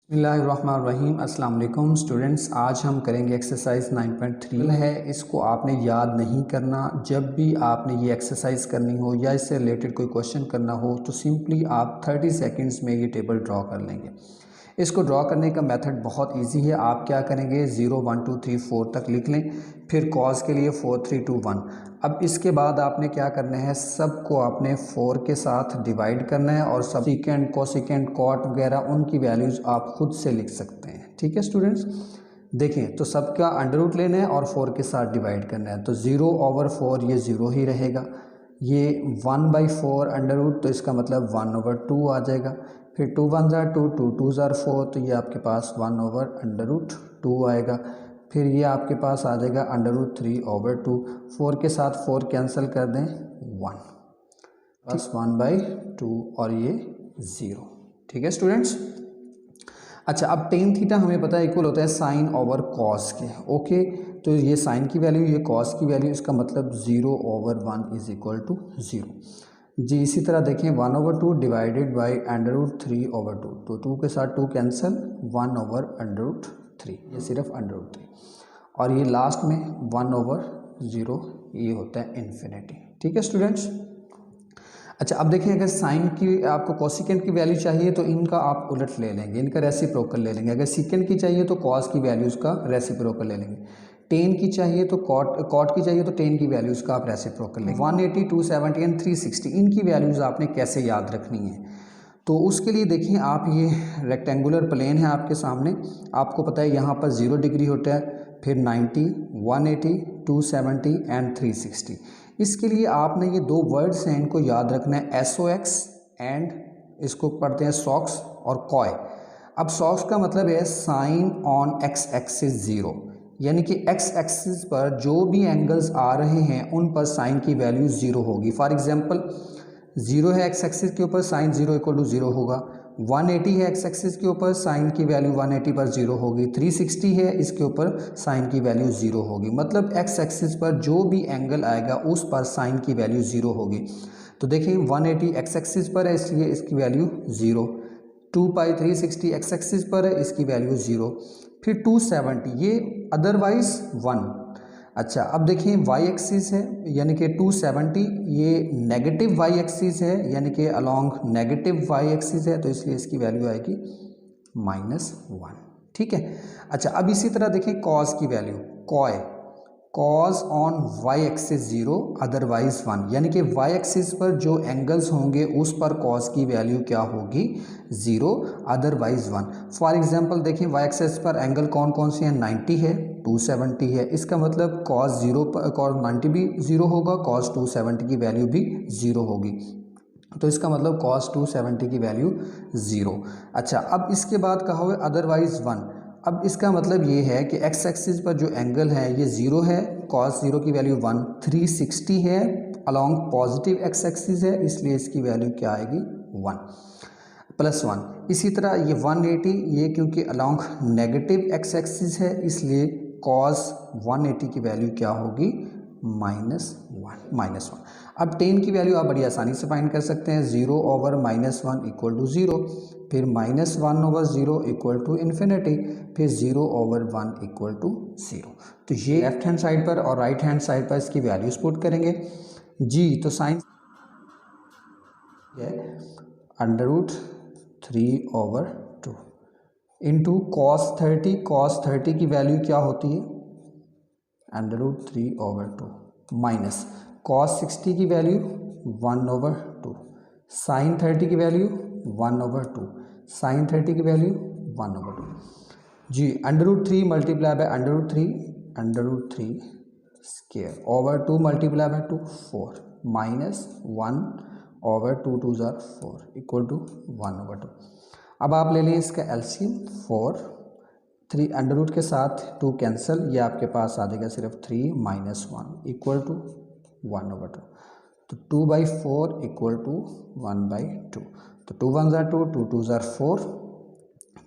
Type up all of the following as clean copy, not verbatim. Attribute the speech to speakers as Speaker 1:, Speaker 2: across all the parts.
Speaker 1: बिस्मिल्लाहिर्रहमानिर्रहीम। अस्सलाम वालेकुम स्टूडेंट्स, आज हम करेंगे एक्सरसाइज 9.3 है। इसको आपने याद नहीं करना। जब भी आपने ये एक्सरसाइज करनी हो या इससे रिलेटेड कोई क्वेश्चन करना हो तो सिंपली आप 30 सेकंड्स में ये टेबल ड्रॉ कर लेंगे। इसको ड्रॉ करने का मेथड बहुत इजी है। आप क्या करेंगे, 0 1 2 3 4 तक लिख लें, फिर कॉस के लिए 4 3 2 1। अब इसके बाद आपने क्या करना है, सबको आपने 4 के साथ डिवाइड करना है और सब सीकेंड कोसिकेंड कॉट वगैरह उनकी वैल्यूज़ आप खुद से लिख सकते हैं। ठीक है स्टूडेंट्स, देखें तो सबका अंडर रूट लेना है और 4 के साथ डिवाइड करना है। तो 0/4 ये 0 ही रहेगा। ये 1/4 अंडर रूट, तो इसका मतलब 1/2 आ जाएगा। फिर 2 1 ज़ार 2, 2 2 ज़ार 4, तो ये आपके पास 1/√2 आएगा। फिर ये आपके पास आ जाएगा √3/2। 4 के साथ 4 कैंसिल कर दें, 1 बस 1/2 और ये 0। ठीक है स्टूडेंट्स। अच्छा, अब टेन थीटा हमें पता है इक्वल होता है साइन ओवर कॉस के। ओके, तो ये साइन की वैल्यू, ये कॉस की वैल्यू, इसका मतलब 0/1 इज इक्वल टू 0 जी। इसी तरह देखें 1/2 डिवाइडेड बाई √3/2, तो 2 के साथ 2 कैंसिल, 1/√3, ये सिर्फ √3, और ये लास्ट में 1/0, ये होता है इन्फिनिटी। ठीक है स्टूडेंट्स। अच्छा, अब देखिए अगर साइन की आपको कोसिकेंट की वैल्यू चाहिए तो इनका आप उलट ले लेंगे, इनका रेसिप्रोकल ले लेंगे। अगर सीकेंट की चाहिए तो कॉस की वैल्यूज़ का रेसिप्रोकल ले लेंगे। टेन की चाहिए तो कॉट की चाहिए तो टेन की वैल्यूज़ का आप रेसिप्रोकल लेंगे। 180, 270 एंड 360 इनकी वैल्यूज़ आपने कैसे याद रखनी है, तो उसके लिए देखिए आप, ये रेक्टेंगुलर प्लेन है आपके सामने, आपको पता है यहाँ पर 0 डिग्री होता है, फिर 90, 180, 270 एंड 360। इसके लिए आपने ये दो वर्ड्स हैं, इनको याद रखना है, SOX एंड इसको पढ़ते हैं सॉक्स और कॉय। अब सॉक्स का मतलब है साइन ऑन एक्स एक्सिस 0, यानी कि एक्स एक्सिस पर जो भी एंगल्स आ रहे हैं उन पर साइन की वैल्यू 0 होगी। फॉर एग्जांपल 0 है एक्स एक्सिस के ऊपर, साइन 0 = 0 होगा। 180 है एक्स एक्सिस के ऊपर, साइन की वैल्यू 180 पर 0 होगी। 360 है इसके ऊपर, साइन की वैल्यू 0 होगी। मतलब एक्स एक्सिस पर जो भी एंगल आएगा उस पर साइन की वैल्यू 0 होगी। तो देखिए 180 एक्स एक्सिस पर है इसलिए इसकी वैल्यू 0, 2π 360 एक्स एक्सिस पर है, इसकी वैल्यू 0, फिर 270 ये अदरवाइज 1। अच्छा, अब देखिए वाई एक्सिस है यानी कि 270, ये नेगेटिव वाई एक्सिस है यानी कि अलोंग नेगेटिव वाई एक्सिस है, तो इसलिए इसकी वैल्यू आएगी -1। ठीक है। अच्छा, अब इसी तरह देखिए कॉस की value, cos on Y axis 0 otherwise 1, यानी कि वाई एक्सिस पर जो एंगल्स होंगे उस पर कॉस की वैल्यू क्या होगी, 0 अदरवाइज 1। फॉर एग्जांपल देखिए वाई एक्सिस पर एंगल कौन कौन से हैं, 90 है, 270 है, इसका मतलब cos 90 भी 0 होगा, cos 270 की वैल्यू भी 0 होगी, तो इसका मतलब cos 270 की वैल्यू 0। अच्छा, अब इसके बाद कहा हुआ अदरवाइज 1। अब इसका मतलब ये है कि एक्स एक्सिस पर जो एंगल है ये 0 है, cos 0 की वैल्यू 1, 360 है, अलोंग पॉजिटिव एक्स एक्सिस है, इसलिए इसकी वैल्यू क्या आएगी, 1 +1। इसी तरह ये 180, ये क्योंकि अलोंग नेगेटिव एक्स एक्सिस है इसलिए cos 180 की वैल्यू क्या होगी, -1। अब 10 की वैल्यू आप बड़ी आसानी से फाइंड कर सकते हैं, 0/-1 = 0, फिर -1/0 = इन्फिनिटी, फिर 0/1 = 0। तो ये लेफ्ट हैंड साइड पर और राइट हैंड साइड पर इसकी वैल्यूज पुट करेंगे जी। तो साइन है √3/2 इंटू cos 30 की वैल्यू क्या होती है, √3/2 माइनस cos 60 की वैल्यू 1/2, साइन 30 की वैल्यू 1/2, साइन 30 की वैल्यू 1/2 जी। √3 multiply by √3 square over 2 multiply by 2 4 -1/2 2 ज़ार 4 = 1/2। अब आप ले लें इसका एलसीएम 4, 3 अंडर रूट के साथ 2 कैंसिल, ये आपके पास आ जाएगा सिर्फ 3 - 1 = 1/2, तो 2/4 = 1/2, तो 2 1 ज़ार 2, 2 2 ज़ार 4,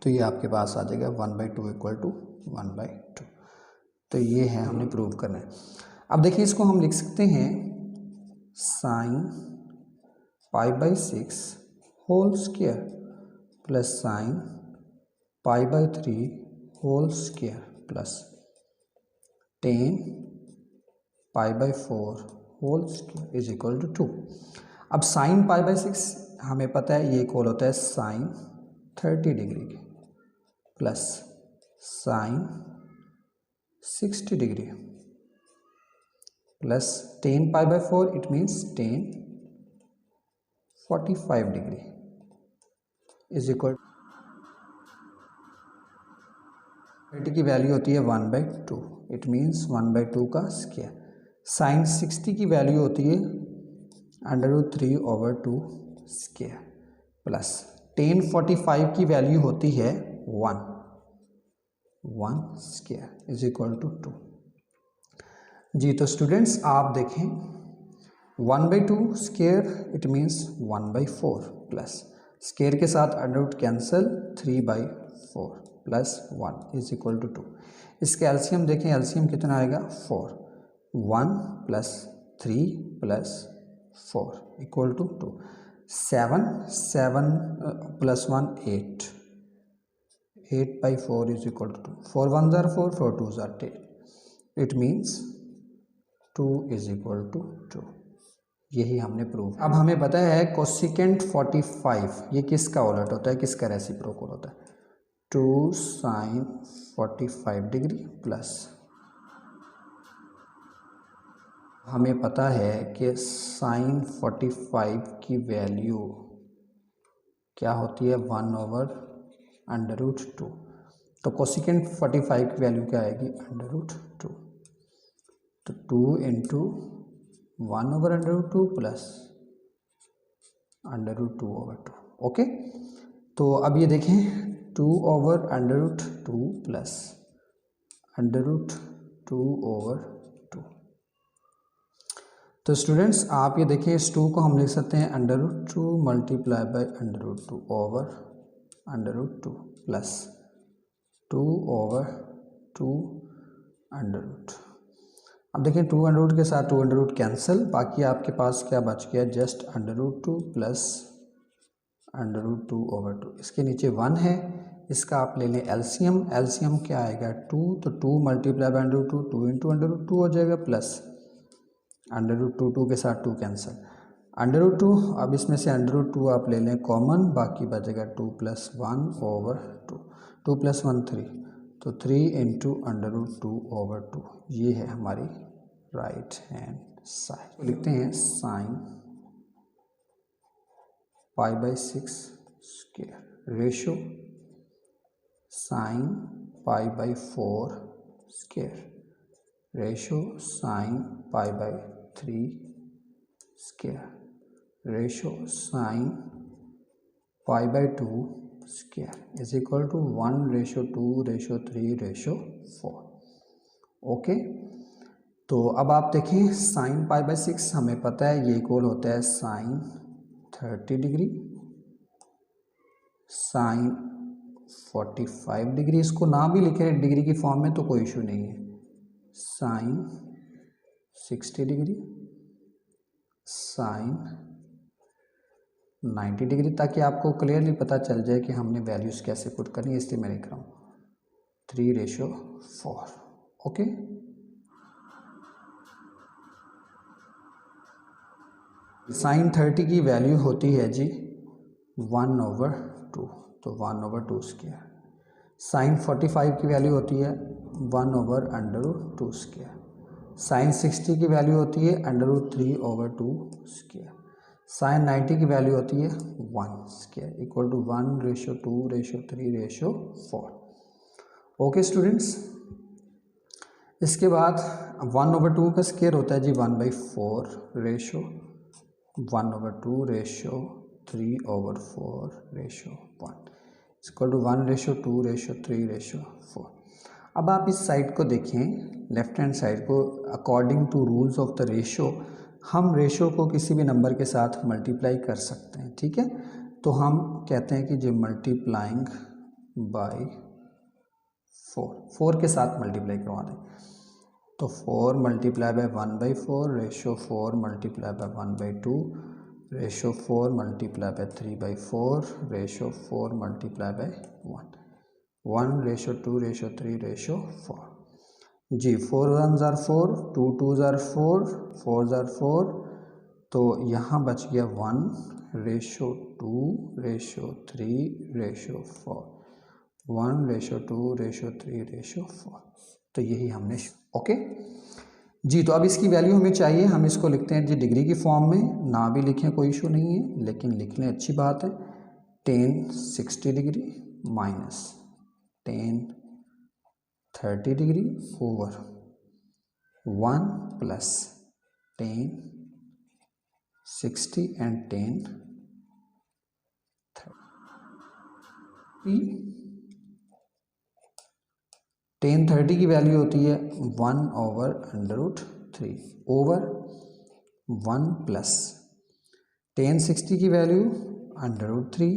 Speaker 1: तो ये आपके पास आ जाएगा 1/2 = 1/2। तो ये है हमने प्रूव करना है। अब देखिए इसको हम लिख सकते हैं sin π/6 whole square plus sin pi by 3 whole square plus 10 pi by 4 whole square is equal to 2। अब साइन पाई बाई 6 हमें पता है ये इक्वल होता है साइन 30 डिग्री के plus sign 60 degree plus 10 pi by 4 it means 10 45 degree is equal 30 की value होती है 1/2 इट मीन्स 1/2 का स्क्वायर। साइन 60 की वैल्यू होती है √3/2 स्क्वायर प्लस 1045 की वैल्यू होती है 1 स्क्वायर इज इक्वल टू 2। जी तो स्टूडेंट्स आप देखें 1/2 square it means 1/4 plus square के साथ √ cancel 3/4 plus 1 is equal to 2। इसके एलसीएम देखें, एलसीएम कितना आएगा 4, 1 plus 3 plus 4 equal to 2, 7 plus 1 8, 8/4 is equal to 2, 4 1 जार 4, 4 2 जार 10, it means 2 is equal to 2। यही हमने प्रूव। अब हमें पता है कोसिकेंट 45 ये किसका उलट होता है, किसका रेसिप्रोकल होता है, 2 साइन 45 डिग्री प्लस हमें पता है कि साइन 45 की वैल्यू क्या होती है 1/√2। तो कोसिकेंट 45 की वैल्यू क्या आएगी √2, तो 2 इंटू 1/√2 प्लस √2/2। ओके, तो अब ये देखें 2/√2 प्लस √2/2। तो स्टूडेंट्स आप ये देखें इस 2 को हम लिख सकते हैं √2 मल्टीप्लाई बाई √2 ओवर √2 प्लस 2/2 √2। अब देखें 2 के साथ 2 कैंसिल, बाकी आपके पास क्या बच गया जस्ट √2 प्लस √2/2। इसके नीचे 1 है, इसका आप ले लें एलसीएम, एलसीएम क्या आएगा 2, तो 2 मल्टीप्लाई बाई √2 2 इंटू √2 हो जाएगा प्लस √2 2 के साथ 2 कैंसिल √2। अब इसमें से √2 आप ले लें कॉमन, बाकी बचेगा 2 + 1/2, 2 + 1 3, तो 3 इंटू √2/2। ये है हमारी राइट हैंड साइड। तो लिखते हैं sine π/6 square ratio sine π/4 square ratio sine π/3 square ratio sine π/2 square is equal to 1:2:3:4। Okay, तो अब आप देखें साइन π/6 हमें पता है ये इक्वल होता है साइन 30 डिग्री साइन 45 डिग्री। इसको ना भी लिखें डिग्री की फॉर्म में तो कोई इशू नहीं है, साइन 60 डिग्री साइन 90 डिग्री, ताकि आपको क्लियरली पता चल जाए कि हमने वैल्यूज़ कैसे पुट करनी है, इसलिए मैं लिख रहा हूँ 3:4। ओके, साइन 30 की वैल्यू होती है जी 1/2, तो 1/2 स्क्वायर। साइन 45 की वैल्यू होती है 1/√2 स्क्वायर। साइन 60 की वैल्यू होती है √3/2 स्क्वायर। साइन 90 की वैल्यू होती है 1 square equal to 1:2:3:4। Okay students, इसके बाद 1/2 का स्क्वायर होता है जी 1/4 ratio 1/2 ratio 3/4 ratio 1 equal to 1:2:3:4। अब आप इस साइड को देखें, लेफ्ट हैंड साइड को, according to rules of the ratio हम रेशो को किसी भी नंबर के साथ मल्टीप्लाई कर सकते हैं, ठीक है। तो हम कहते हैं कि जो मल्टीप्लाइंग बाय 4 के साथ मल्टीप्लाई करवा दें, तो 4 multiply by 1/4 ratio 4 multiply by 1/2 ratio 4 multiply by 3/4 ratio 4 multiply by 1 1:2:3:4। जी 4 1s are 4, 2 2s are 4, 4s are 4, तो यहाँ बच गया 1:2:3:4, 1:2:3:4। तो यही हमने ओके जी। तो अब इसकी वैल्यू हमें चाहिए, हम इसको लिखते हैं जी डिग्री की फॉर्म में, ना भी लिखें कोई इशू नहीं है, लेकिन लिख लें अच्छी बात है। 10 60 degree minus 10 30 degree over 1 plus 10 60 and 10 30। 10 30 की वैल्यू होती है 1/√3 ओवर 1 प्लस 10 60 की वैल्यू √3,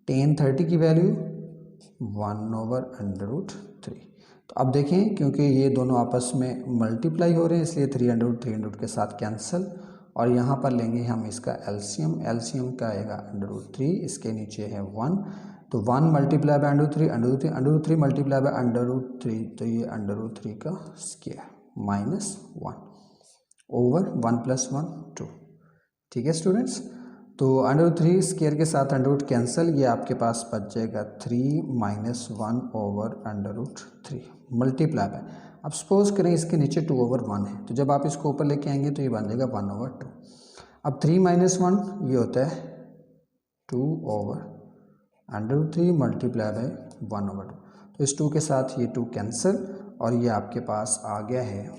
Speaker 1: 10 30 की वैल्यू 1/√3। तो अब देखें क्योंकि ये दोनों आपस में मल्टीप्लाई हो रहे हैं इसलिए 300 के साथ कैंसिल, और यहाँ पर लेंगे हम इसका एलसीएम, एलसीएम का आएगा √3, इसके नीचे है 1, तो 1 मल्टीप्लाई बाय √3 मल्टीप्लाई बाय √3, तो ये √3 का स्क्वायर माइनस 1 ओवर 1 + 1 2। ठीक है स्टूडेंट्स, तो √3 स्क्वायर के साथ √ कैंसिल, ये आपके पास बच जाएगा 3 - 1 ओवर √3 मल्टीप्लाई बाय। अब सपोज करें इसके नीचे 2/1 है, तो जब आप इसको ऊपर लेके आएंगे तो ये बन जाएगा 1/2। अब 3 - 1 ये होता है 2/√3 मल्टीप्लाई बाय 1/2, तो इस 2 के साथ ये 2 कैंसिल, और ये आपके पास आ गया है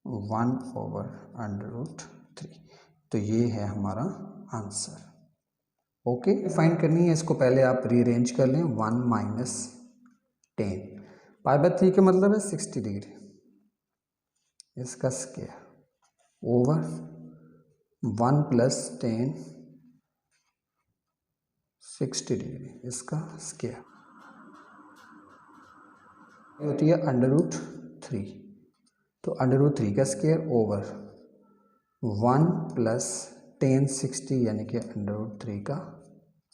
Speaker 1: 1/√3। तो ये है हमारा आंसर। ओके, फाइंड करनी है इसको, पहले आप रीअरेंज कर लें। 1 - 10 π/3 का मतलब है 60 डिग्री, इसका स्क्वायर ओवर 1 + 10 60 डिग्री, इसका स्क्वायर होती है √3, तो √3 का स्क्वायर ओवर 1 + 10 60 यानी कि √3 का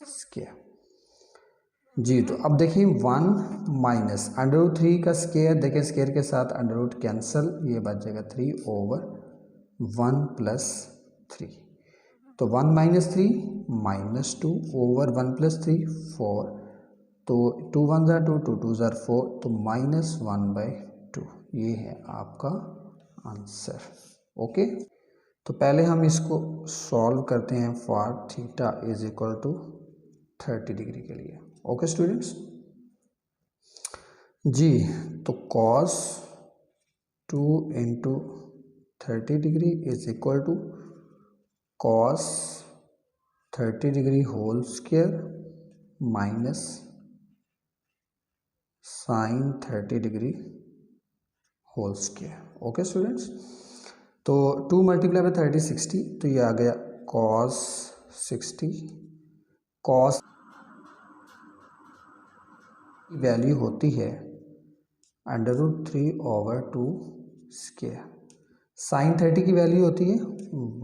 Speaker 1: स्क्वायर। जी तो अब देखिए 1 माइनस √3 का स्क्वायर, देखें स्क्वायर के साथ √ कैंसिल, ये बच जाएगा 3 ओवर 1 + 3, तो 1 - 3 -2 ओवर 1 + 3 4, तो 2 1s are 2, 2 2s are 4, तो -1/2, ये है आपका आंसर। ओके, तो पहले हम इसको सॉल्व करते हैं फॉर θ = 30 डिग्री के लिए। ओके स्टूडेंट्स जी, तो cos 2 × 30 degree = cos 30 degree whole square minus sin 30 degree whole square. Okay students, तो 2 मल्टीप्लाई बाय 30 60, तो ये आ गया cos 60, cos की वैल्यू होती है √3/2 स्क्वायर, sin 30 की वैल्यू होती है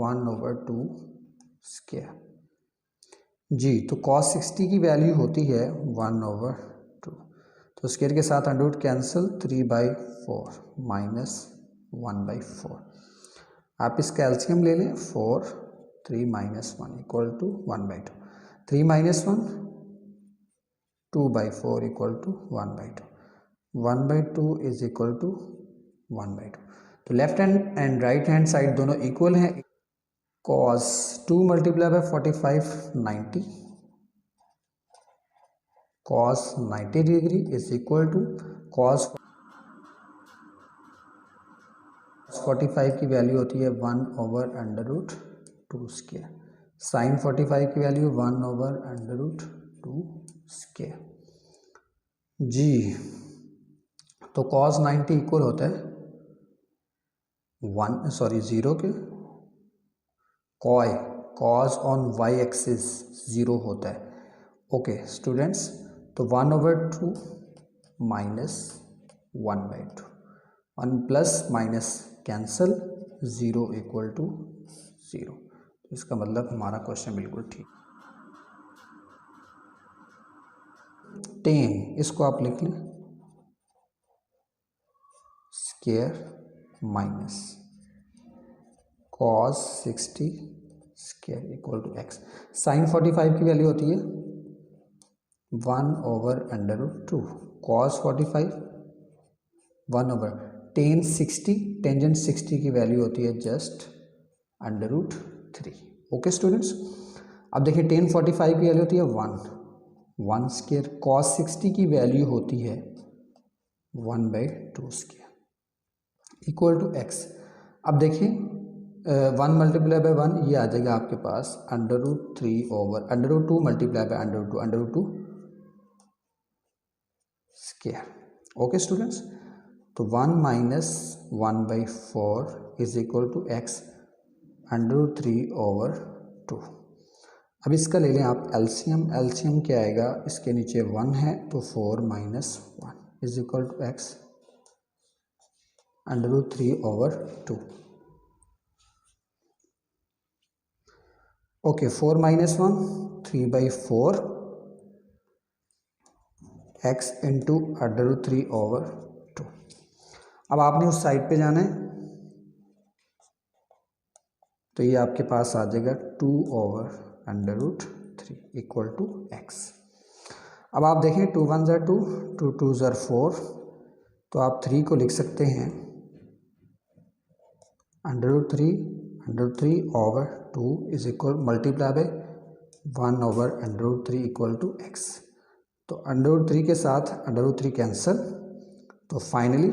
Speaker 1: 1/2 स्क्वायर। जी तो cos 60 की वैल्यू होती है 1/2, तो स्क्वायर के साथ √ कैंसिल, 3/4 -1/4। आप इसका एलसीएम ले लें, 4 3 - 1 = 1/2, 3 - 1 2/4 = 1/2, 1/2 = 1/2। तो left hand and right hand side दोनों इक्वल हैं। cos 2 multiply bye 45 90, cos 90 degree = cos 45 की वैल्यू होती है 1/√2 स्क्वायर, sin 45 की वैल्यू 1/√2 स्क्वायर। जी तो cos 90 इक्वल होता है 0 के, cos ऑन y एक्सिस 0 होता है। ओके स्टूडेंट्स, तो 1/2 माइनस 1/2, 1 प्लस माइनस कैंसल, 0 = 0, तो इसका मतलब हमारा क्वेश्चन बिल्कुल ठीक। 10, इसको आप लिख लें square minus cos 60 square equal to X. Sine 45 की वैल्यू होती है 1/√2, cos 45 1/tan 60, टेंजेंट 60 की वैल्यू होती है जस्ट √3। ओके स्टूडेंट्स, अब देखिए tan 45 की वैल्यू होती है 1 स्क्वायर, cos 60 की वैल्यू होती है 1/2 स्क्वायर इक्वल टू एक्स। अब देखिए 1 मल्टीप्लाई बाय 1 ये आ जाएगा आपके पास √3/√2 multiply by √2 square. Okay students, तो 1 - 1/4 इज इक्वल टू एक्स √3/2। अब इसका ले लें आप एलसीएम, एलसीएम क्या आएगा, इसके नीचे 1 है तो 4 - 1 is equal to X √3/2। Okay 4 - 1 3/4 X into √3/2। अब आपने उस साइड पे जाना है तो ये आपके पास आ जाएगा 2/√3 इक्वल टू एक्स। अब आप देखें 2 × 1 = 2, 2 × 2 = 4, तो आप 3 को लिख सकते हैं √3/2 is equal multiply by 1/√3 equal to X. तो √3 के साथ √3 कैंसिल, तो फाइनली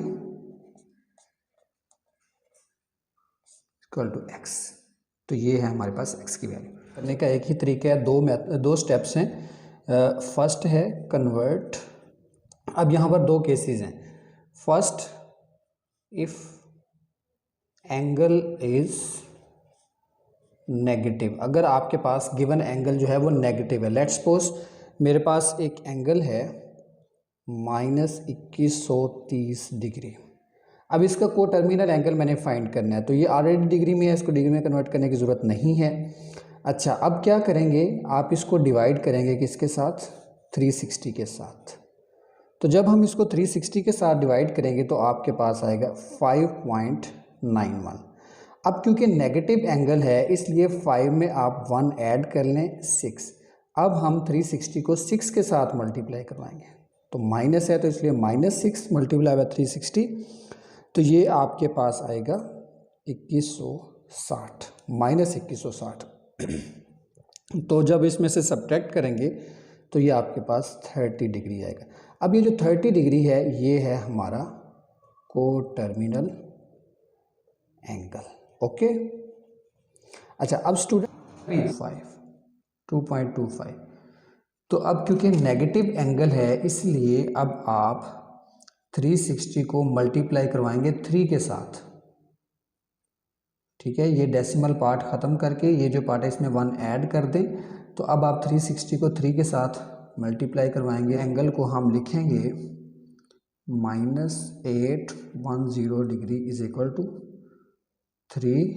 Speaker 1: इक्वल टू एक्स। तो ये है हमारे पास एक्स की वैल्यू करने का एक ही तरीका है, दो स्टेप्स हैं। फर्स्ट है कन्वर्ट। अब यहाँ पर दो केसेस हैं। First, if angle is negative, अगर आपके पास गिवन एंगल जो है वो नेगेटिव है, लेट्स सपोज मेरे पास एक एंगल है -2130 डिग्री। अब इसका को टर्मिनल एंगल मैंने फाइंड करना है, तो ये ऑलरेडी डिग्री में है, इसको डिग्री में कन्वर्ट करने की ज़रूरत नहीं है। अच्छा, अब क्या करेंगे, आप इसको डिवाइड करेंगे किसके साथ, 360 के साथ। तो जब हम इसको 360 के साथ डिवाइड करेंगे तो आपके पास आएगा 5.91। अब क्योंकि नेगेटिव एंगल है इसलिए 5 में आप 1 ऐड कर लें 6। अब हम 360 को 6 के साथ मल्टीप्लाई करवाएंगे, तो माइनस है तो इसलिए -6 मल्टीप्लाई बाय 360, तो ये आपके पास आएगा 2160 -2160। तो जब इसमें से सब्ट्रैक्ट करेंगे तो ये आपके पास 30 डिग्री आएगा। अब ये जो 30 डिग्री है ये है हमारा को टर्मिनल एंगल। ओके, अच्छा अब स्टूडेंट 2.25, तो अब क्योंकि नेगेटिव एंगल है इसलिए अब आप 360 को मल्टीप्लाई करवाएंगे 3 के साथ। ठीक है, ये डेसिमल पार्ट ख़त्म करके ये जो पार्ट है इसमें 1 ऐड कर दें, तो अब आप 360 को 3 के साथ मल्टीप्लाई करवाएंगे। एंगल को हम लिखेंगे -810 degree is equal to 3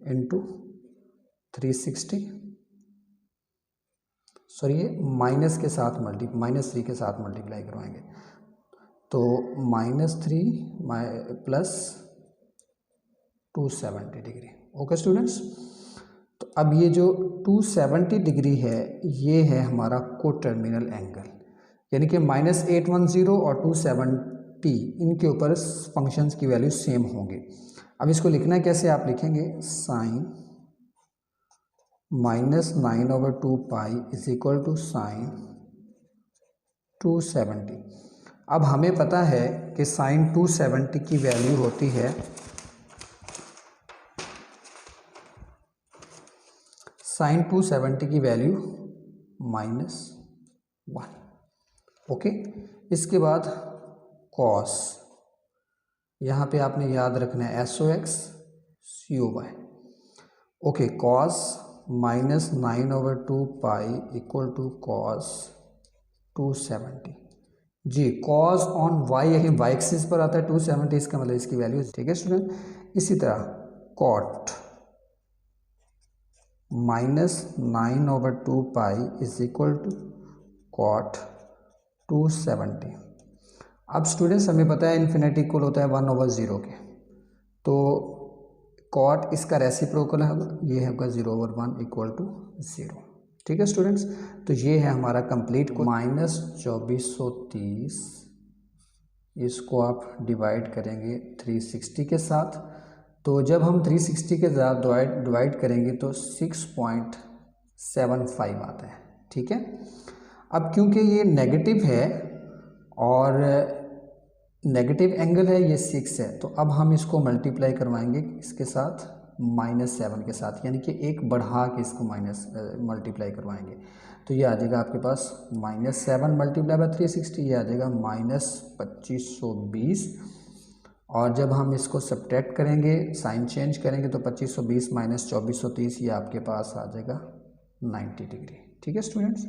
Speaker 1: × 360, sorry ये माइनस के साथ -3 के साथ मल्टीप्लाई करवाएंगे, तो -3 + 270 डिग्री। ओके स्टूडेंट्स, तो अब ये जो 270 डिग्री है ये है हमारा को टर्मिनल एंगल, यानी कि -810 और 270 इनके ऊपर फंक्शंस की वैल्यू सेम होंगी। अब इसको लिखना कैसे, आप लिखेंगे sine -9/2π is equal to sine 270। अब हमें पता है कि साइन 270 की वैल्यू होती है साइन 270 की वैल्यू -1। ओके, इसके बाद कॉस, यहाँ पे आपने याद रखना है SOX COY। Okay, cos -9/2π equal to cos 270। जी, कॉस ऑन y, यही y एक्सिस पर आता है 270, इसका मतलब इसकी वैल्यू, ठीक है स्टूडेंट। इसी तरह cot -9/2π is equal to cot 270। अब स्टूडेंट्स हमें पता है इन्फिनिटी इक्वल होता है 1/0 के, तो कॉट इसका रेसिप्रोकल है, ये होगा 0/1 इक्वल टू 0। ठीक है स्टूडेंट्स, तो ये है हमारा कंप्लीट को -2430, इसको आप डिवाइड करेंगे 360 के साथ। तो जब हम 360 के साथ डिवाइड करेंगे तो 6.75 आता है। ठीक है, अब क्योंकि ये नेगेटिव है और नेगेटिव एंगल है, ये 6 है, तो अब हम इसको मल्टीप्लाई करवाएंगे इसके साथ -7 के साथ, यानी कि एक बढ़ा के इसको मल्टीप्लाई करवाएंगे। तो ये आ जाएगा आपके पास -7 मल्टीप्लाई बाय 360, ये आ जाएगा -2520। और जब हम इसको सब्ट्रैक्ट करेंगे, साइन चेंज करेंगे, तो 2520 - 2430, ये आपके पास आ जाएगा 90 डिग्री। ठीक है स्टूडेंट्स,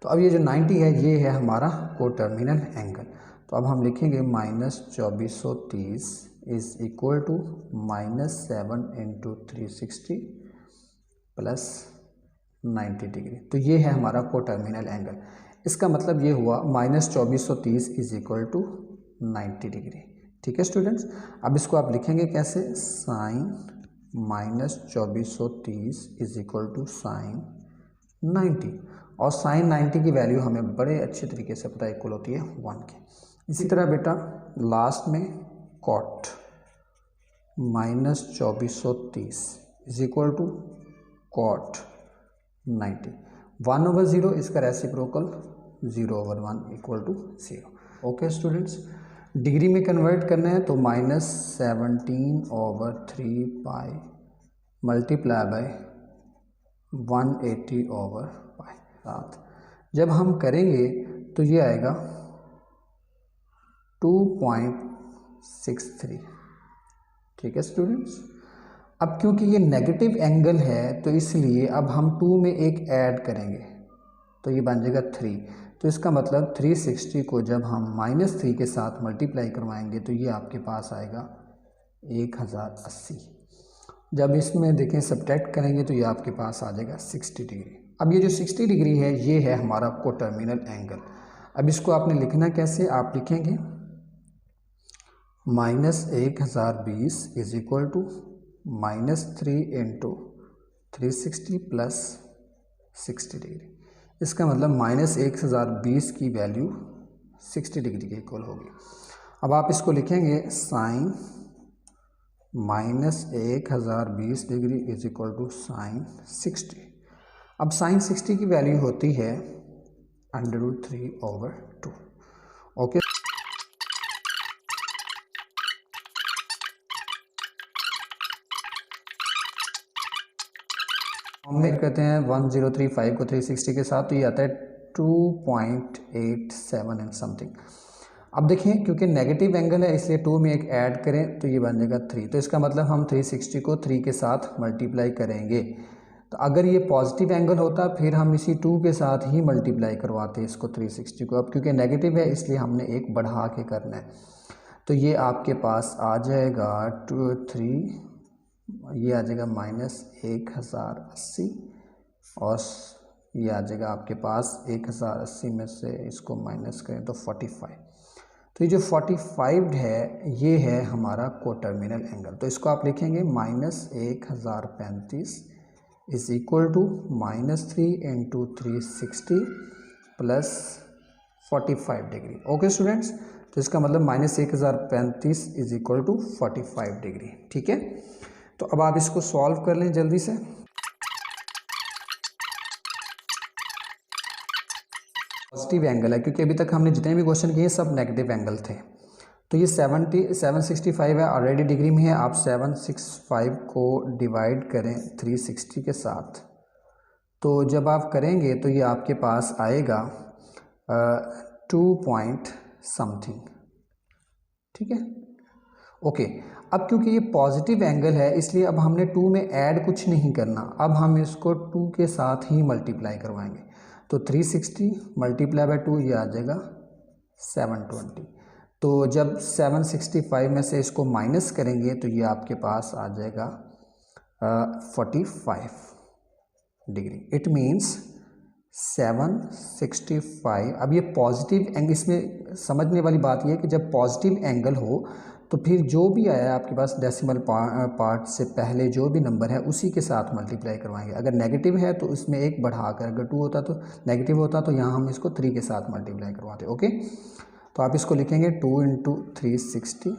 Speaker 1: तो अब ये जो 90 है ये है हमारा कोटर्मिनल एंगल। तो अब हम लिखेंगे -2430 is equal to -7 × 360 plus 90 degree. तो ये है हमारा कोटर्मिनल एंगल। इसका मतलब ये हुआ -2430 इज इक्वल टू 90 डिग्री। ठीक है स्टूडेंट्स, अब इसको आप लिखेंगे कैसे, sine -2430 is equal to sine 90, और साइन 90 की वैल्यू हमें बड़े अच्छे तरीके से पता है, इक्वल होती है 1 के। इसी तरह बेटा लास्ट में cot -2430 is equal to cot 90, 1/0, इसका reciprocal 0/1 equal to 0। Okay students, degree में कन्वर्ट करना है तो -17/3π मल्टीप्लाई बाय 180/π। जब हम करेंगे तो ये आएगा 2.63। ठीक है स्टूडेंट्स, अब क्योंकि ये नेगेटिव एंगल है तो इसलिए अब हम 2 में एक ऐड करेंगे, तो ये बन जाएगा 3। तो इसका मतलब 360 को जब हम -3 के साथ मल्टीप्लाई करवाएंगे तो ये आपके पास आएगा 1080। जब इसमें देखें सब्ट्रैक्ट करेंगे तो ये आपके पास आ जाएगा 60 डिग्री। अब ये जो 60 डिग्री है ये है हमारा कोटर्मिनल एंगल। अब इसको आपने लिखना कैसे, आप लिखेंगे -1020 is equal to -3 × 360 plus 60 degree. इसका मतलब -1020 की वैल्यू 60 डिग्री के इक्वल होगी। अब आप इसको लिखेंगे sine -1020 degree is equal to sine 60। अब साइन 60 की वैल्यू होती है √3/2। ओके, हम कहते हैं 1035 को 360 के साथ, तो ये आता है 2.87 एंड समथिंग। अब देखिए क्योंकि नेगेटिव एंगल है इसलिए 2 में एक ऐड करें तो ये बन जाएगा 3। तो इसका मतलब हम 360 को 3 के साथ मल्टीप्लाई करेंगे। तो अगर ये पॉजिटिव एंगल होता फिर हम इसी 2 के साथ ही मल्टीप्लाई करवाते इसको 360 को। अब क्योंकि नेगेटिव है इसलिए हमने एक बढ़ा के करना है। तो ये आपके पास आ जाएगा 3, ये आ जाएगा -1080, और ये आ जाएगा आपके पास 1080 में से इसको माइनस करें तो 45। तो ये जो 45 है ये है हमारा कोटर्मिनल एंगल। तो इसको आप लिखेंगे -1035 is equal to -3 × 360 plus 45 degree. Okay students, तो इसका मतलब -1035 इज इक्वल टू 45 डिग्री। ठीक है, तो अब आप इसको सॉल्व कर लें जल्दी से। पॉजिटिव एंगल है क्योंकि अभी तक हमने जितने भी क्वेश्चन किए सब नेगेटिव एंगल थे। तो ये 765 है, ऑलरेडी डिग्री में है। आप 765 को डिवाइड करें 360 के साथ, तो जब आप करेंगे तो ये आपके पास आएगा 2 पॉइंट समथिंग। ठीक है, ओके। अब क्योंकि ये पॉजिटिव एंगल है इसलिए अब हमने 2 में ऐड कुछ नहीं करना, अब हम इसको 2 के साथ ही मल्टीप्लाई करवाएंगे। तो 360 मल्टीप्लाई बाय 2 ये आ जाएगा 720। तो जब 765 में से इसको माइनस करेंगे तो ये आपके पास आ जाएगा 45 डिग्री। It means 765। अब ये पॉजिटिव एंगल, इसमें समझने वाली बात यह है कि जब पॉजिटिव एंगल हो तो फिर जो भी आया आपके पास डेसिमल पार्ट से पहले जो भी नंबर है उसी के साथ मल्टीप्लाई करवाएंगे। अगर नेगेटिव है तो इसमें एक बढ़ाकर, अगर 2 होता तो नेगेटिव होता तो यहाँ हम इसको 3 के साथ मल्टीप्लाई करवाते। ओके, तो आप इसको लिखेंगे 2 × 360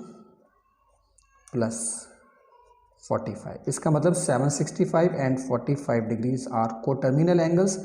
Speaker 1: प्लस 45। इसका मतलब 765 and 45 degrees are coterminal angles.